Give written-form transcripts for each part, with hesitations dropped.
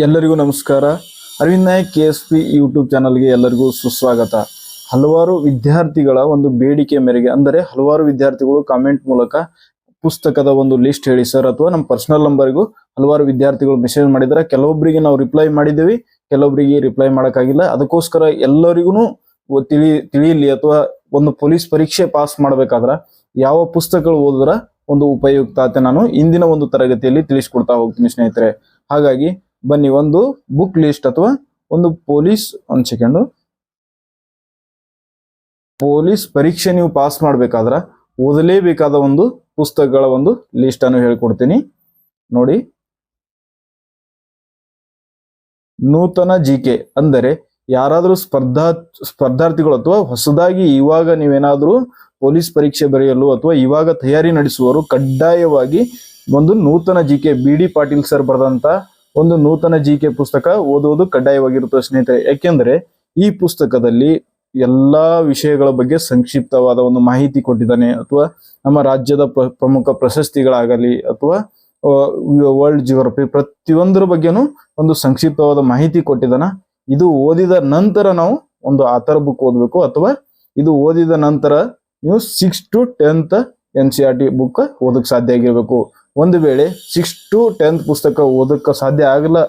ಎಲ್ಲರಿಗೂ ನಮಸ್ಕಾರ. Arvind Nayak KSP YouTube ಚಾನಲ್ಗೆ ಎಲ್ಲರಿಗೂ ಸುಸ್ವಾಗತ. ಹಲವಾರು ವಿದ್ಯಾರ್ಥಿಗಳ ಒಂದು ಬೇಡಿಕೆ ಮೇರೆಗೆ, ಅಂದರೆ ಹಲವಾರು ವಿದ್ಯಾರ್ಥಿಗಳು ಕಾಮೆಂಟ್ ಮೂಲಕ ಪುಸ್ತಕದ ಒಂದು ಲಿಸ್ಟ್ ಹೇಳಿ ಸರ್, ಅಥವಾ ನಮ್ಮ ಪರ್ಸನಲ್ ನಂಬರ್ಗೂ ಹಲವಾರು ವಿದ್ಯಾರ್ಥಿಗಳು ಮೆಸೇಜ್ ಮಾಡಿದ್ದಾರೆ. ಕೆಲವೊಬ್ಬರಿಗೆ ನಾವು ರಿಪ್ಲೈ ಮಾಡಿದ್ದೀವಿ, ಕೆಲವೊಬ್ಬರಿಗೆ ರಿಪ್ಲೈ ಮಾಡೋಕ್ಕಾಗಿಲ್ಲ. ಅದಕ್ಕೋಸ್ಕರ ಎಲ್ಲರಿಗೂ ತಿಳಿಯಲಿ, ಅಥವಾ ಒಂದು ಪೊಲೀಸ್ ಪರೀಕ್ಷೆ ಪಾಸ್ ಮಾಡಬೇಕಾದ್ರೆ ಯಾವ ಪುಸ್ತಕಗಳು ಓದಿದ್ರೆ ಒಂದು ಉಪಯುಕ್ತ ನಾನು ಇಂದಿನ ಒಂದು ತರಗತಿಯಲ್ಲಿ ತಿಳಿಸ್ಕೊಡ್ತಾ ಹೋಗ್ತೀನಿ ಸ್ನೇಹಿತರೆ. ಹಾಗಾಗಿ ಬನ್ನಿ, ಒಂದು ಬುಕ್ ಲಿಸ್ಟ್ ಅಥವಾ ಒಂದು ಪೊಲೀಸ್ ಪರೀಕ್ಷೆ ನೀವು ಪಾಸ್ ಮಾಡ್ಬೇಕಾದ್ರೆ ಓದಲೇಬೇಕಾದ ಒಂದು ಪುಸ್ತಕಗಳ ಒಂದು ಲಿಸ್ಟ್ ಅನ್ನು ಹೇಳ್ಕೊಡ್ತೀನಿ ನೋಡಿ. ನೂತನ GK ಅಂದರೆ ಯಾರಾದರೂ ಸ್ಪರ್ಧಾರ್ಥಿಗಳು ಅಥವಾ ಹೊಸದಾಗಿ ಇವಾಗ ನೀವೇನಾದ್ರೂ ಪೊಲೀಸ್ ಪರೀಕ್ಷೆ ಬರೆಯಲು ಅಥವಾ ಇವಾಗ ತಯಾರಿ ನಡೆಸುವವರು ಕಡ್ಡಾಯವಾಗಿ ಒಂದು ನೂತನ GK BD ಪಾಟೀಲ್ ಸರ್ ಬರೆದಂತ ಒಂದು ನೂತನ GK ಪುಸ್ತಕ ಓದುವುದು ಕಡ್ಡಾಯವಾಗಿರುತ್ತದೆ ಸ್ನೇಹಿತರೆ. ಯಾಕೆಂದ್ರೆ ಈ ಪುಸ್ತಕದಲ್ಲಿ ಎಲ್ಲಾ ವಿಷಯಗಳ ಬಗ್ಗೆ ಸಂಕ್ಷಿಪ್ತವಾದ ಒಂದು ಮಾಹಿತಿ ಕೊಟ್ಟಿದ್ದಾನೆ, ಅಥವಾ ನಮ್ಮ ರಾಜ್ಯದ ಪ್ರಮುಖ ಪ್ರಶಸ್ತಿಗಳಾಗಲಿ ಅಥವಾ ವರ್ಲ್ಡ್ ಜಿಯೋಗ್ರಫಿ ಪ್ರತಿಯೊಂದರ ಬಗ್ಗೆನೂ ಒಂದು ಸಂಕ್ಷಿಪ್ತವಾದ ಮಾಹಿತಿ ಕೊಟ್ಟಿದ್ದಾನ. ಇದು ಓದಿದ ನಂತರ ನಾವು ಒಂದು ಆಥರ್ ಬುಕ್ ಓದಬೇಕು, ಅಥವಾ ಇದು ಓದಿದ ನಂತರ ನೀವು 6th to 10th NCERT book ಓದಕ್ ಸಾಧ್ಯ ಆಗಿರ್ಬೇಕು. ಒಂದು ವೇಳೆ 6th to 10th ಪುಸ್ತಕ ಓದಕ್ಕೆ ಸಾಧ್ಯ ಆಗಲ್ಲ,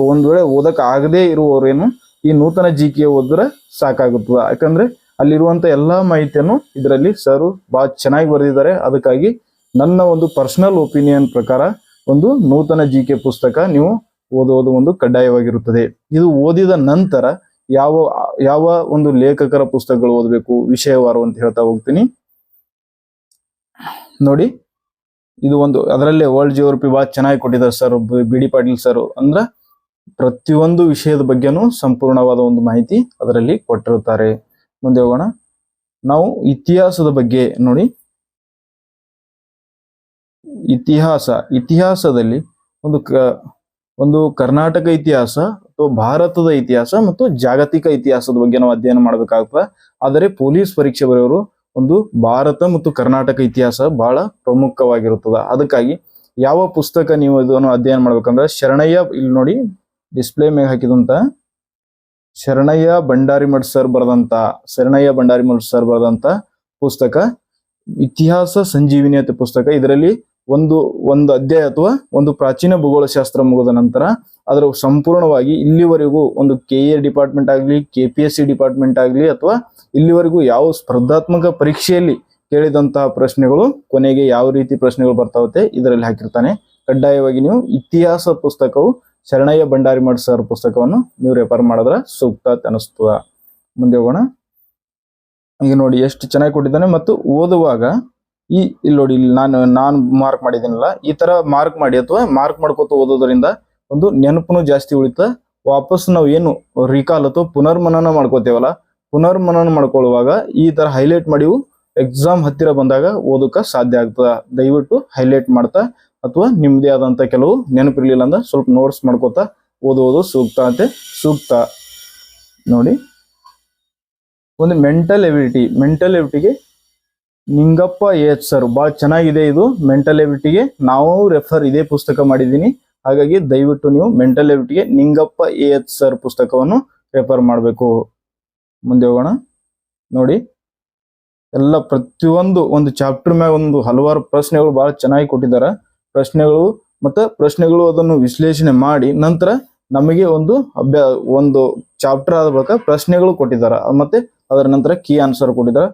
ಒಂದ್ ವೇಳೆ ಓದಕ್ ಆಗದೇ ಇರುವವರೇನು ಈ ನೂತನ GK ಓದಿದ್ರೆ ಸಾಕಾಗುತ್ತದೆ. ಯಾಕಂದ್ರೆ ಅಲ್ಲಿರುವಂತ ಎಲ್ಲಾ ಮಾಹಿತಿಯನ್ನು ಇದರಲ್ಲಿ ಸರ್ ಬಹಳ ಚೆನ್ನಾಗಿ ಬರೆದಿದ್ದಾರೆ. ಅದಕ್ಕಾಗಿ ನನ್ನ ಒಂದು ಪರ್ಸನಲ್ ಒಪಿನಿಯನ್ ಪ್ರಕಾರ ಒಂದು ನೂತನ GK ಪುಸ್ತಕ ನೀವು ಓದುವುದು ಒಂದು ಕಡ್ಡಾಯವಾಗಿರುತ್ತದೆ. ಇದು ಓದಿದ ನಂತರ ಯಾವ ಒಂದು ಲೇಖಕರ ಪುಸ್ತಕಗಳು ಓದಬೇಕು ವಿಷಯವಾರು ಅಂತ ಹೇಳ್ತಾ ಹೋಗ್ತೀನಿ ನೋಡಿ. ಇದು ಒಂದು ಅದರಲ್ಲೇ ವರ್ಲ್ಡ್ ಜಿಯೋಗ್ರಫಿ ಬಹಳ ಚೆನ್ನಾಗಿ ಕೊಟ್ಟಿದ್ದಾರೆ ಸರ್, BD ಪಾಟೀಲ್ ಸರ್. ಅಂದ್ರ ಪ್ರತಿಯೊಂದು ವಿಷಯದ ಬಗ್ಗೆನೂ ಸಂಪೂರ್ಣವಾದ ಒಂದು ಮಾಹಿತಿ ಅದರಲ್ಲಿ ಕೊಟ್ಟಿರುತ್ತಾರೆ. ಮುಂದೆ ಹೋಗೋಣ. ನಾವು ಇತಿಹಾಸದ ಬಗ್ಗೆ ನೋಡಿ. ಇತಿಹಾಸದಲ್ಲಿ ಒಂದು ಕರ್ನಾಟಕ ಇತಿಹಾಸ ಅಥವಾ ಭಾರತದ ಇತಿಹಾಸ ಮತ್ತು ಜಾಗತಿಕ ಇತಿಹಾಸದ ಬಗ್ಗೆ ನಾವು ಅಧ್ಯಯನ ಮಾಡಬೇಕಾಗ್ತದೆ. ಆದರೆ ಪೊಲೀಸ್ ಪರೀಕ್ಷೆ ಬರೆಯೋರು ಒಂದು ಭಾರತ ಮತ್ತು ಕರ್ನಾಟಕ ಇತಿಹಾಸ ಬಹಳ ಪ್ರಮುಖವಾಗಿರುತ್ತದೆ. ಅದಕ್ಕಾಗಿ ಯಾವ ಪುಸ್ತಕ ನೀವು ಇದನ್ನು ಅಧ್ಯಯನ ಮಾಡ್ಬೇಕಂದ್ರೆ ಶರಣಯ್ಯ, ಇಲ್ಲಿ ನೋಡಿ ಡಿಸ್ಪ್ಲೇ ಮೇಲೆ ಹಾಕಿದಂತ ಶರಣಯ್ಯ ಬಂಡಾರಿಮಠ್ ಸರ್ ಬರೆದಂತ ಪುಸ್ತಕ ಇತಿಹಾಸ ಸಂಜೀವಿನಿ ಅಂತ ಪುಸ್ತಕ. ಇದರಲ್ಲಿ ಒಂದು ಅಧ್ಯಾಯ ಅಥವಾ ಒಂದು ಪ್ರಾಚೀನ ಭೂಗೋಳಶಾಸ್ತ್ರ ಮುಗಿದ ನಂತರ ಅದರ ಸಂಪೂರ್ಣವಾಗಿ ಇಲ್ಲಿವರೆಗೂ ಒಂದು KA ಡಿಪಾರ್ಟ್ಮೆಂಟ್ ಆಗಲಿ, KPSC ಡಿಪಾರ್ಟ್ಮೆಂಟ್ ಆಗಲಿ, ಅಥವಾ ಇಲ್ಲಿವರೆಗೂ ಯಾವ ಸ್ಪರ್ಧಾತ್ಮಕ ಪರೀಕ್ಷೆಯಲ್ಲಿ ಕೇಳಿದಂತಹ ಪ್ರಶ್ನೆಗಳು ಕೊನೆಗೆ ಯಾವ ರೀತಿ ಪ್ರಶ್ನೆಗಳು ಬರ್ತಾವತ್ತೆ ಇದರಲ್ಲಿ ಹಾಕಿರ್ತಾನೆ. ಕಡ್ಡಾಯವಾಗಿ ನೀವು ಇತಿಹಾಸ ಪುಸ್ತಕವು ಶರಣಯ್ಯ ಬಂಡಾರಿಮಠ್ ಸರ್ ಪುಸ್ತಕವನ್ನು ನೀವು ರೆಫರ್ ಮಾಡಿದ್ರೆ ಸೂಕ್ತ ಅನಿಸ್ತದ. ಮುಂದೆ ಹೋಗೋಣ. ಈಗ ನೋಡಿ ಎಷ್ಟು ಚೆನ್ನಾಗಿ ಕೊಟ್ಟಿದ್ದಾನೆ. ಮತ್ತು ಓದುವಾಗ ಇಲ್ಲಿ ನೋಡಿ, ಇಲ್ಲಿ ನಾನು ಮಾರ್ಕ್ ಮಾಡಿದ್ದೀನಲ್ಲ, ಈ ತರ ಮಾರ್ಕ್ ಮಾಡಿ ಅಥವಾ ಮಾರ್ಕ್ ಮಾಡ್ಕೋತ ಓದೋದ್ರಿಂದ ಒಂದು ನೆನಪು ಜಾಸ್ತಿ ಉಳಿತ. ವಾಪಸ್ ನಾವು ಏನು ರಿಕಾಲ್ ಅಥವಾ ಪುನರ್ಮನನ ಮಾಡ್ಕೋತೇವಲ್ಲ, ಪುನರ್ಮನನ ಮಾಡ್ಕೊಳ್ಳುವಾಗ ಈ ತರ ಹೈಲೈಟ್ ಮಾಡಿ ಎಕ್ಸಾಮ್ ಹತ್ತಿರ ಬಂದಾಗ ಓದಕ್ಕೆ ಸಾಧ್ಯ ಆಗ್ತದ. ದಯವಿಟ್ಟು ಹೈಲೈಟ್ ಮಾಡ್ತಾ ಅಥವಾ ನಿಮ್ದೇ ಆದಂತ ಕೆಲವು ನೆನಪಿರ್ಲಿಲ್ಲ ಅಂದ್ರೆ ಸ್ವಲ್ಪ ನೋಟ್ಸ್ ಮಾಡ್ಕೋತಾ ಓದೋದು ಸೂಕ್ತ ನೋಡಿ. ಒಂದು ಮೆಂಟಲ್ ಎಬಿಲಿಟಿಗೆ ನಿಂಗಪ್ಪ AH ಸರ್ ಬಹಳ ಚೆನ್ನಾಗಿದೆ. ಇದು ಮೆಂಟಲ್ ಎಬಿಲಿಟಿಗೆ ನಾವು ರೆಫರ್ ಇದೇ ಪುಸ್ತಕ ಮಾಡಿದ್ದೀನಿ. ಹಾಗಾಗಿ ದಯವಿಟ್ಟು ನೀವು ಮೆಂಟಲ್ ಎಬಿಲಿಟಿಗೆ ನಿಂಗಪ್ಪ AH ಸರ್ ಪುಸ್ತಕವನ್ನು ರೆಫರ್ ಮಾಡಬೇಕು. ಮುಂದೆ ಹೋಗೋಣ ನೋಡಿ. ಎಲ್ಲ ಪ್ರತಿಯೊಂದು ಒಂದು ಚಾಪ್ಟರ್ ಮ್ಯಾಗ ಒಂದು ಹಲವಾರು ಪ್ರಶ್ನೆಗಳು ಬಹಳ ಚೆನ್ನಾಗಿ ಕೊಟ್ಟಿದ್ದಾರೆ. ಪ್ರಶ್ನೆಗಳು ಅದನ್ನು ವಿಶ್ಲೇಷಣೆ ಮಾಡಿ ನಂತರ ನಮಗೆ ಒಂದು ಚಾಪ್ಟರ್ ಆದ ಬಳಿಕ ಪ್ರಶ್ನೆಗಳು ಕೊಟ್ಟಿದ್ದಾರೆ, ಮತ್ತೆ ಅದರ ನಂತರ ಕೀ ಆನ್ಸರ್ ಕೊಟ್ಟಿದ್ದಾರೆ.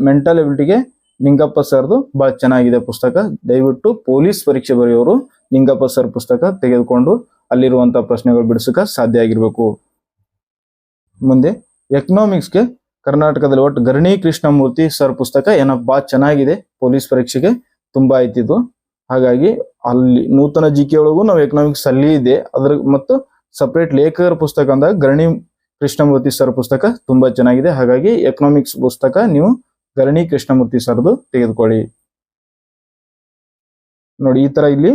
ಮೆಂಟಲ್ ಎಬಿಲಿಟಿಗೆ ನಿಂಗಪ್ಪ ಸರ್ದು ಬಹಳ ಚೆನ್ನಾಗಿದೆ ಪುಸ್ತಕ. ದಯವಿಟ್ಟು ಪೊಲೀಸ್ ಪರೀಕ್ಷೆ ಬರೆಯೋರು ನಿಂಗಪ್ಪ ಸರ್ ಪುಸ್ತಕ ತೆಗೆದುಕೊಂಡು ಅಲ್ಲಿರುವಂತಹ ಪ್ರಶ್ನೆಗಳು ಬಿಡಿಸಕ ಸಾಧ್ಯ ಆಗಿರ್ಬೇಕು. ಮುಂದೆ ಎಕನಾಮಿಕ್ಸ್ಗೆ ಕರ್ನಾಟಕದಲ್ಲಿ ಒಟ್ಟು ಗರಣಿ ಕೃಷ್ಣಮೂರ್ತಿ ಸರ್ ಪುಸ್ತಕ ಬಹಳ ಚೆನ್ನಾಗಿದೆ. ಪೊಲೀಸ್ ಪರೀಕ್ಷೆಗೆ ತುಂಬಾ ಐತಿದ್ದು. ಹಾಗಾಗಿ ಅಲ್ಲಿ ನೂತನ GK ಒಳಗೂ ನಾವು ಎಕನಾಮಿಕ್ಸ್ ಅಲ್ಲಿ ಇದೆ. ಅದ್ರ ಮತ್ತು ಸಪರೇಟ್ ಲೇಖಕರ ಪುಸ್ತಕ ಅಂದಾಗ ಗರಣಿ ಕೃಷ್ಣಮೂರ್ತಿ ಸರ್ ಪುಸ್ತಕ ತುಂಬಾ ಚೆನ್ನಾಗಿದೆ. ಹಾಗಾಗಿ ಎಕನಾಮಿಕ್ಸ್ ಪುಸ್ತಕ ನೀವು ಗರಣಿ ಕೃಷ್ಣಮೂರ್ತಿ ಸರ್ದು ತೆಗೆದುಕೊಳ್ಳಿ ನೋಡಿ. ಈ ತರ ಇಲ್ಲಿ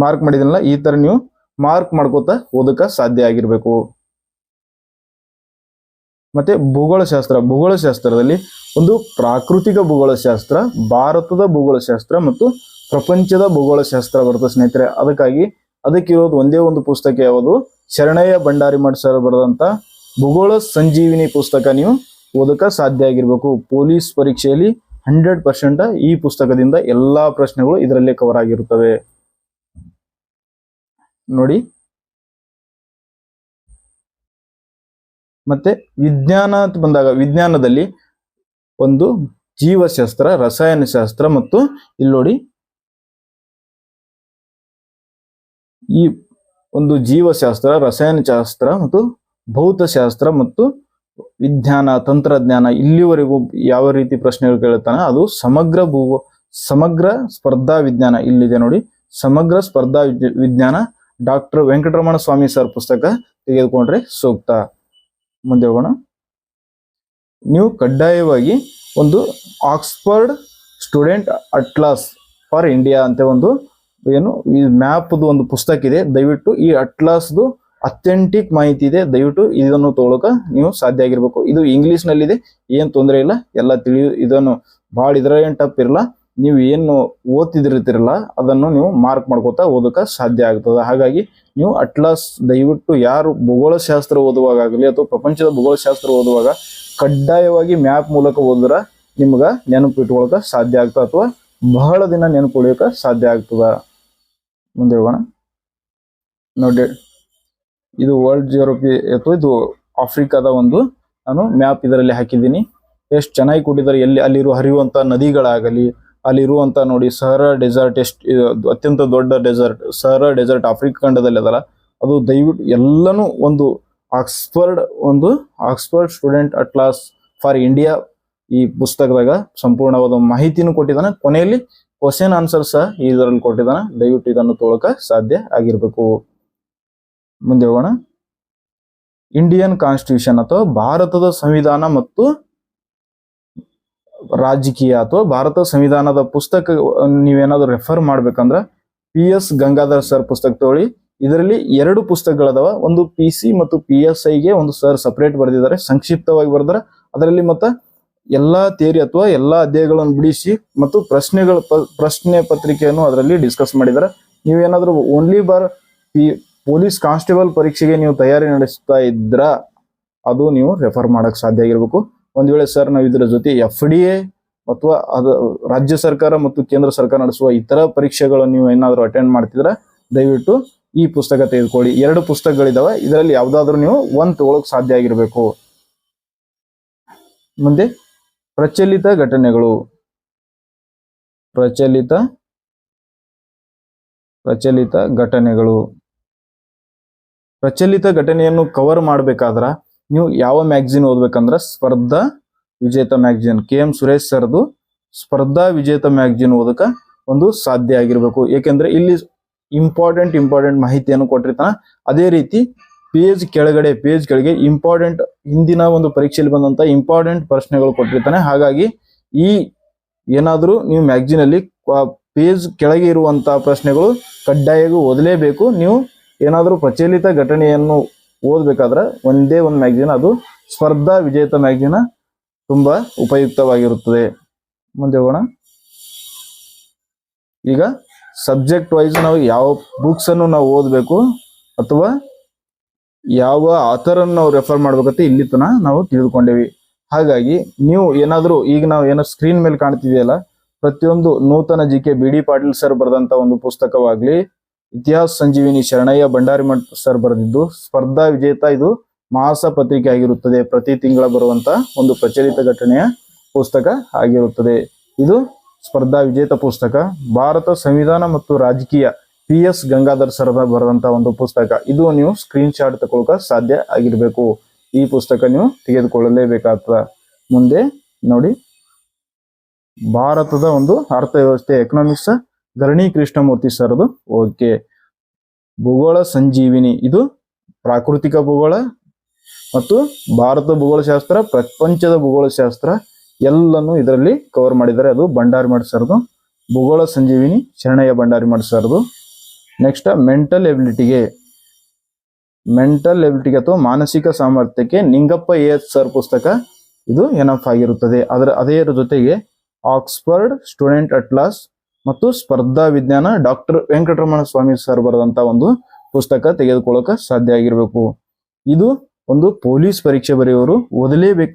ಮಾರ್ಕ್ ಮಾಡಿದಿಲ್ಲ, ಈ ತರ ನೀವು ಮಾರ್ಕ್ ಮಾಡ್ಕೋತಾ ಓದಕ ಸಾಧ್ಯ ಆಗಿರ್ಬೇಕು. ಮತ್ತೆ ಭೂಗೋಳಶಾಸ್ತ್ರದಲ್ಲಿ ಒಂದು ಪ್ರಾಕೃತಿಕ ಭೂಗೋಳಶಾಸ್ತ್ರ, ಭಾರತದ ಭೂಗೋಳಶಾಸ್ತ್ರ ಮತ್ತು ಪ್ರಪಂಚದ ಭೂಗೋಳಶಾಸ್ತ್ರ ಬರುತ್ತೆ ಸ್ನೇಹಿತರೆ. ಅದಕ್ಕಾಗಿ ಅದಕ್ಕಿರೋದು ಒಂದೇ ಒಂದು ಪುಸ್ತಕ ಯಾವುದು? ಶರಣಯ್ಯ ಭಂಡಾರಿಮಠ್ ಸರ್ ಬರೆದಂತ ಭೂಗೋಳ ಸಂಜೀವಿನಿ ಪುಸ್ತಕ ನೀವು ಓದಕ ಸಾಧ್ಯ ಆಗಿರ್ಬೇಕು. ಪೊಲೀಸ್ ಪರೀಕ್ಷೆಯಲ್ಲಿ 100% ಈ ಪುಸ್ತಕದಿಂದ ಎಲ್ಲಾ ಪ್ರಶ್ನೆಗಳು ಇದರಲ್ಲೇ ಕವರ್ ಆಗಿರುತ್ತವೆ ನೋಡಿ. ಮತ್ತೆ ವಿಜ್ಞಾನ ಅಂತ ಬಂದಾಗ ವಿಜ್ಞಾನದಲ್ಲಿ ಒಂದು ಜೀವಶಾಸ್ತ್ರ, ರಸಾಯನಶಾಸ್ತ್ರ ಮತ್ತು ಇಲ್ಲಿ ನೋಡಿ ಈ ಒಂದು ಜೀವಶಾಸ್ತ್ರ, ರಸಾಯನಶಾಸ್ತ್ರ ಮತ್ತು ಭೌತಶಾಸ್ತ್ರ ಮತ್ತು ವಿಜ್ಞಾನ, ತಂತ್ರಜ್ಞಾನ ಇಲ್ಲಿವರೆಗೂ ಯಾವ ರೀತಿ ಪ್ರಶ್ನೆಗಳು ಕೇಳುತ್ತಾನೆ ಅದು ಸಮಗ್ರ ಸ್ಪರ್ಧಾ ವಿಜ್ಞಾನ ಇಲ್ಲಿದೆ ನೋಡಿ. ಸಮಗ್ರ ಸ್ಪರ್ಧಾ ವಿಜ್ಞಾನ ಡಾಕ್ಟರ್ ವೆಂಕಟರಮಣ ಸ್ವಾಮಿ ಸರ್ ಪುಸ್ತಕ ತೆಗೆದುಕೊಂಡ್ರೆ ಸೂಕ್ತ. ಮುಂದೆ ಹೋಗೋಣ. ನೀವು ಕಡ್ಡಾಯವಾಗಿ ಒಂದು Oxford student atlas for India ಅಂತ ಒಂದು ಏನು ಈ ಮ್ಯಾಪ್ದು ಒಂದು ಪುಸ್ತಕ ಇದೆ. ದಯವಿಟ್ಟು ಈ ಅಟ್ಲಾಸ್ದು ಅಥೆಂಟಿಕ್ ಮಾಹಿತಿ ಇದೆ, ದಯವಿಟ್ಟು ಇದನ್ನು ತಗೊಳಕ ನೀವು ಸಾಧ್ಯ ಆಗಿರ್ಬೇಕು. ಇದು ಇಂಗ್ಲಿಷ್ ನಲ್ಲಿದೆ, ಏನ್ ತೊಂದರೆ ಇಲ್ಲ, ಎಲ್ಲ ಇದನ್ನು ಭಾಳ ಇದ್ರ ಏನ್ ಟಪ್ ಇರಲ್ಲ. ನೀವು ಏನು ಓದ್ತಿದಿರ್ತಿರಲ್ಲ ಅದನ್ನು ನೀವು ಮಾರ್ಕ್ ಮಾಡ್ಕೋತಾ ಓದಕ ಸಾಧ್ಯ ಆಗ್ತದೆ. ಹಾಗಾಗಿ ನೀವು ಅಟ್ಲಾಸ್ ದಯವಿಟ್ಟು ಯಾರು ಭೂಗೋಳಶಾಸ್ತ್ರ ಓದುವಾಗಲಿ ಅಥವಾ ಪ್ರಪಂಚದ ಭೂಗೋಳಶಾಸ್ತ್ರ ಓದುವಾಗ ಕಡ್ಡಾಯವಾಗಿ ಮ್ಯಾಪ್ ಮೂಲಕ ಓದಿದ್ರ ನಿಮ್ಗ ನೆನಪು ಇಟ್ಕೊಳಕ ಸಾಧ್ಯ ಆಗ್ತದೆ ಅಥವಾ ಬಹಳ ದಿನ ನೆನಪು ಉಳಿಯೋಕ ಸಾಧ್ಯ ಆಗ್ತದ. ಮುಂದೆ ಹೋಗೋಣ ನೋಡಿ. ಇದು ವರ್ಲ್ಡ್ ಜಿಯೋಗ್ರಫಿ ಅಥವಾ ಇದು ಆಫ್ರಿಕಾದ ಒಂದು ನಾನು ಮ್ಯಾಪ್ ಇದರಲ್ಲಿ ಹಾಕಿದ್ದೀನಿ. ಎಷ್ಟು ಚೆನ್ನಾಗಿ ಕೊಟ್ಟಿದ್ದಾರೆ. ಎಲ್ಲಿ ಅಲ್ಲಿರುವ ಹರಿಯುವಂತ ನದಿಗಳಾಗಲಿ, ಅಲ್ಲಿರುವಂತ ನೋಡಿ ಸಹರಾ ಡೆಸರ್ಟ್, ಎಷ್ಟು ಅತ್ಯಂತ ದೊಡ್ಡ ಡೆಸರ್ಟ್ ಸಹರಾ ಡೆಸರ್ಟ್ ಆಫ್ರಿಕಾ ಖಂಡದಲ್ಲಿ ಅದಲ್ಲ, ಅದು ದಯವಿಟ್ಟು ಎಲ್ಲನೂ ಒಂದು Oxford student atlas for India ಈ ಪುಸ್ತಕದಾಗ ಸಂಪೂರ್ಣವಾದ ಮಾಹಿತಿನೂ ಕೊಟ್ಟಿದ್ದಾನೆ. ಕೊನೆಯಲ್ಲಿ ಕ್ವಶನ್ ಆನ್ಸರ್ ಸಹ ಇದರಲ್ಲಿ ಕೊಟ್ಟಿದ್ದಾನೆ. ದಯವಿಟ್ಟು ಇದನ್ನು ತಗೊಳಕ ಸಾಧ್ಯ ಆಗಿರ್ಬೇಕು. ಮುಂದೆ ಹೋಗೋಣ. ಇಂಡಿಯನ್ ಕಾನ್ಸ್ಟಿಟ್ಯೂಷನ್ ಅಥವಾ ಭಾರತದ ಸಂವಿಧಾನ ಮತ್ತು ರಾಜಕೀಯ ಅಥವಾ ಭಾರತ ಸಂವಿಧಾನದ ಪುಸ್ತಕ ನೀವೇನಾದ್ರು ರೆಫರ್ ಮಾಡ್ಬೇಕಂದ್ರ PS ಗಂಗಾಧರ್ ಸರ್ ಪುಸ್ತಕ ತಗೊಳ್ಳಿ. ಇದರಲ್ಲಿ 2 ಪುಸ್ತಕಗಳದಾವ. ಒಂದು PC ಮತ್ತು PSI ಗೆ ಒಂದು ಸರ್ ಸಪರೇಟ್ ಬರೆದಿದ್ದಾರೆ, ಸಂಕ್ಷಿಪ್ತವಾಗಿ ಬರೆದಾರೆ. ಅದರಲ್ಲಿ ಮತ್ತ ಎಲ್ಲಾ ಥಿಯರಿ ಅಥವಾ ಎಲ್ಲಾ ಅಧ್ಯಾಯಗಳನ್ನು ಬಿಡಿಸಿ ಮತ್ತು ಪ್ರಶ್ನೆ ಪತ್ರಿಕೆಯನ್ನು ಅದರಲ್ಲಿ ಡಿಸ್ಕಸ್ ಮಾಡಿದ್ದಾರೆ. ನೀವೇನಾದ್ರೂ ಓನ್ಲಿ ಪೊಲೀಸ್ ಕಾನ್ಸ್ಟೇಬಲ್ ಪರೀಕ್ಷೆಗೆ ನೀವು ತಯಾರಿ ನಡೆಸ್ತಾ ಇದ್ರ ಅದು ನೀವು ರೆಫರ್ ಮಾಡಕ್ ಸಾಧ್ಯ ಆಗಿರ್ಬೇಕು. ಒಂದ್ ವೇಳೆ ಸರ್ ನಾವು ಇದರ ಜೊತೆ FDA ಅಥವಾ ಅದು ರಾಜ್ಯ ಸರ್ಕಾರ ಮತ್ತು ಕೇಂದ್ರ ಸರ್ಕಾರ ನಡೆಸುವ ಇತರ ಪರೀಕ್ಷೆಗಳನ್ನು ನೀವು ಏನಾದ್ರು ಅಟೆಂಡ್ ಮಾಡ್ತಿದ್ರ ದಯವಿಟ್ಟು ಈ ಪುಸ್ತಕ ತೆಗೆದುಕೊಳ್ಳಿ. 2 ಪುಸ್ತಕಗಳಿದಾವೆ, ಇದರಲ್ಲಿ ಯಾವ್ದಾದ್ರು ನೀವು ಒಂದು ತಗೊಳಕ್ ಸಾಧ್ಯ ಆಗಿರ್ಬೇಕು. ಮುಂದೆ ಪ್ರಚಲಿತ ಘಟನೆಗಳು. ಪ್ರಚಲಿತ ಘಟನೆಯನ್ನು ಕವರ್ ಮಾಡ್ಬೇಕಾದ್ರ ನೀವು ಯಾವ ಮ್ಯಾಗಝಿನ್ ಓದ್ಬೇಕಂದ್ರ ಸ್ಪರ್ಧಾ ವಿಜೇತ ಮ್ಯಾಗಝಿನ್, KM ಸುರೇಶ್ ಸರ್ದು ಸ್ಪರ್ಧಾ ವಿಜೇತ ಮ್ಯಾಗಝಿನ್ ಓದಕ ಒಂದು ಸಾಧ್ಯ ಆಗಿರ್ಬೇಕು. ಏಕೆಂದ್ರೆ ಇಲ್ಲಿ ಇಂಪಾರ್ಟೆಂಟ್ ಮಾಹಿತಿಯನ್ನು ಕೊಟ್ಟಿರ್ತಾನ. ಅದೇ ರೀತಿ ಪೇಜ್ ಕೆಳಗೆ ಇಂಪಾರ್ಟೆಂಟ್ ಹಿಂದಿನ ಒಂದು ಪರೀಕ್ಷೆಯಲ್ಲಿ ಬಂದಂತ ಇಂಪಾರ್ಟೆಂಟ್ ಪ್ರಶ್ನೆಗಳು ಕೊಟ್ಟಿರ್ತಾನೆ. ಹಾಗಾಗಿ ಈ ಏನಾದ್ರೂ ನೀವು ಮ್ಯಾಗಝಿನ್ ಅಲ್ಲಿ ಪೇಜ್ ಕೆಳಗೆ ಇರುವಂತಹ ಪ್ರಶ್ನೆಗಳು ಕಡ್ಡಾಯವಾಗಿ ಓದಲೇಬೇಕು. ನೀವು ಏನಾದ್ರೂ ಪ್ರಚಲಿತ ಘಟನೆಯನ್ನು ಓದ್ಬೇಕಾದ್ರೆ ಒಂದೇ ಒಂದು ಮ್ಯಾಗಝಿನ್, ಅದು ಸ್ಪರ್ಧಾ ವಿಜೇತ ಮ್ಯಾಗಝಿನ್ ತುಂಬಾ ಉಪಯುಕ್ತವಾಗಿರುತ್ತದೆ. ಮುಂದೆ ಹೋಗೋಣ. ಈಗ ಸಬ್ಜೆಕ್ಟ್ ವೈಸ್ ನಾವು ಯಾವ ಬುಕ್ಸ್ ಅನ್ನು ನಾವು ಓದಬೇಕು ಅಥವಾ ಯಾವ ಆಥರ್ ಅನ್ನು ನಾವು ರೆಫರ್ ಮಾಡ್ಬೇಕಂತ ಇಲ್ಲಿ ತನಕ ನಾವು ತಿಳಿದುಕೊಂಡೇವಿ. ಹಾಗಾಗಿ ನೀವು ಏನಾದ್ರೂ ಈಗ ನಾವು ಏನೋ ಸ್ಕ್ರೀನ್ ಮೇಲೆ ಕಾಣ್ತಿದೆಯಲ್ಲ, ಪ್ರತಿಯೊಂದು ನೂತನ GK BD ಪಾಟೀಲ್ ಸರ್ ಬರೆದಂತ ಒಂದು ಪುಸ್ತಕವಾಗ್ಲಿ, ಇತಿಹಾಸ ಸಂಜೀವಿನಿ ಶರಣಯ್ಯ ಭಂಡಾರಿಮಠ್ ಸರ್ ಬರೆದಿದ್ದು ಸ್ಪರ್ಧಾ ವಿಜೇತ, ಇದು ಮಾಸ ಪತ್ರಿಕೆ ಆಗಿರುತ್ತದೆ. ಪ್ರತಿ ತಿಂಗಳ ಬರುವಂತ ಒಂದು ಪ್ರಚಲಿತ ಘಟನೆಯ ಪುಸ್ತಕ ಆಗಿರುತ್ತದೆ. ಇದು ಸ್ಪರ್ಧಾ ವಿಜೇತ ಪುಸ್ತಕ. ಭಾರತ ಸಂವಿಧಾನ ಮತ್ತು ರಾಜಕೀಯ PS ಗಂಗಾಧರ್ ಸರ್ ಬರೆದಂತ ಒಂದು ಪುಸ್ತಕ. ಇದು ನೀವು ಸ್ಕ್ರೀನ್ ಶಾಟ್ ತಗೊಳಕ ಸಾಧ್ಯ ಆಗಿರ್ಬೇಕು. ಈ ಪುಸ್ತಕ ನೀವು ತೆಗೆದುಕೊಳ್ಳಲೇಬೇಕಾಗ್ತದ. ಮುಂದೆ ನೋಡಿ, ಭಾರತದ ಒಂದು ಅರ್ಥವ್ಯವಸ್ಥೆ ಎಕನಾಮಿಕ್ಸ್ ಧರಣಿ ಕೃಷ್ಣಮೂರ್ತಿ ಸರ್ದು. ಓಕೆ. ಭೂಗೋಳ ಸಂಜೀವಿನಿ, ಇದು ಪ್ರಾಕೃತಿಕ ಭೂಗೋಳ ಮತ್ತು ಭಾರತ ಭೂಗೋಳಶಾಸ್ತ್ರ, ಪ್ರಪಂಚದ ಭೂಗೋಳಶಾಸ್ತ್ರ ಎಲ್ಲನೂ ಇದರಲ್ಲಿ ಕವರ್ ಮಾಡಿದ್ದಾರೆ. ಅದು ಭಂಡಾರಿಮಠ್ ಸರ್ದು. ಭೂಗೋಳ ಸಂಜೀವಿನಿ ಶರಣಯ್ಯ ಭಂಡಾರಿಮಠ್ ಸರ್ದು. ನೆಕ್ಸ್ಟ್ ಮೆಂಟಲ್ ಎಬಿಲಿಟಿಗೆ ಅಥವಾ ಮಾನಸಿಕ ಸಾಮರ್ಥ್ಯಕ್ಕೆ ನಿಂಗಪ್ಪ AH ಸರ್ ಪುಸ್ತಕ. ಇದು ಎನಫ್ ಆಗಿರುತ್ತದೆ. ಅದರ ಜೊತೆಗೆ ಆಕ್ಸ್ಫರ್ಡ್ ಸ್ಟೂಡೆಂಟ್ ಅಟ್ಲಾಸ್ ಮತ್ತು ಸ್ಪರ್ಧಾ ವಿಜ್ಞಾನ ಡಾಕ್ಟರ್ ವೆಂಕಟರಮಣ ಸ್ವಾಮಿ ಸರ್ ಬರೆದಂತ ಒಂದು ಪುಸ್ತಕ ತೆಗೆದುಕೊಳ್ಳಕ ಸಾಧ್ಯ ಆಗಿರ್ಬೇಕು. ಇದು ಒಂದು ಪೊಲೀಸ್ ಪರೀಕ್ಷೆ ಬರೆಯುವವರು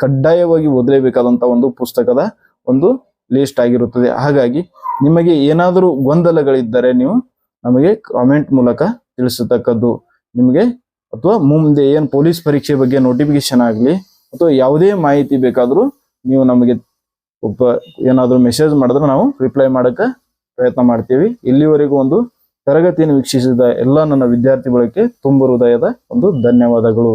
ಕಡ್ಡಾಯವಾಗಿ ಓದಲೇಬೇಕಾದಂತ ಒಂದು ಪುಸ್ತಕದ ಒಂದು ಲಿಸ್ಟ್ ಆಗಿರುತ್ತದೆ. ಹಾಗಾಗಿ ನಿಮಗೆ ಏನಾದರೂ ಗೊಂದಲಗಳಿದ್ದರೆ ನೀವು ನಮಗೆ ಕಾಮೆಂಟ್ ಮೂಲಕ ತಿಳಿಸತಕ್ಕದ್ದು. ನಿಮಗೆ ಅಥವಾ ಮುಂದೆ ಏನ್ ಪೊಲೀಸ್ ಪರೀಕ್ಷೆ ಬಗ್ಗೆ ನೋಟಿಫಿಕೇಶನ್ ಆಗಲಿ ಅಥವಾ ಯಾವುದೇ ಮಾಹಿತಿ ಬೇಕಾದರೂ ನೀವು ನಮಗೆ ಏನಾದರೂ ಮೆಸೇಜ್ ಮಾಡಿದ್ರೆ ನಾವು ರಿಪ್ಲೈ ಮಾಡಕ್ಕೆ ಪ್ರಯತ್ನ ಮಾಡ್ತೀವಿ. ಇಲ್ಲಿವರೆಗೂ ಒಂದು ತರಗತಿಯನ್ನು ವೀಕ್ಷಿಸಿದ ಎಲ್ಲ ನನ್ನ ವಿದ್ಯಾರ್ಥಿಗಳಿಗೆ ತುಂಬ ಹೃದಯದ ಒಂದು ಧನ್ಯವಾದಗಳು.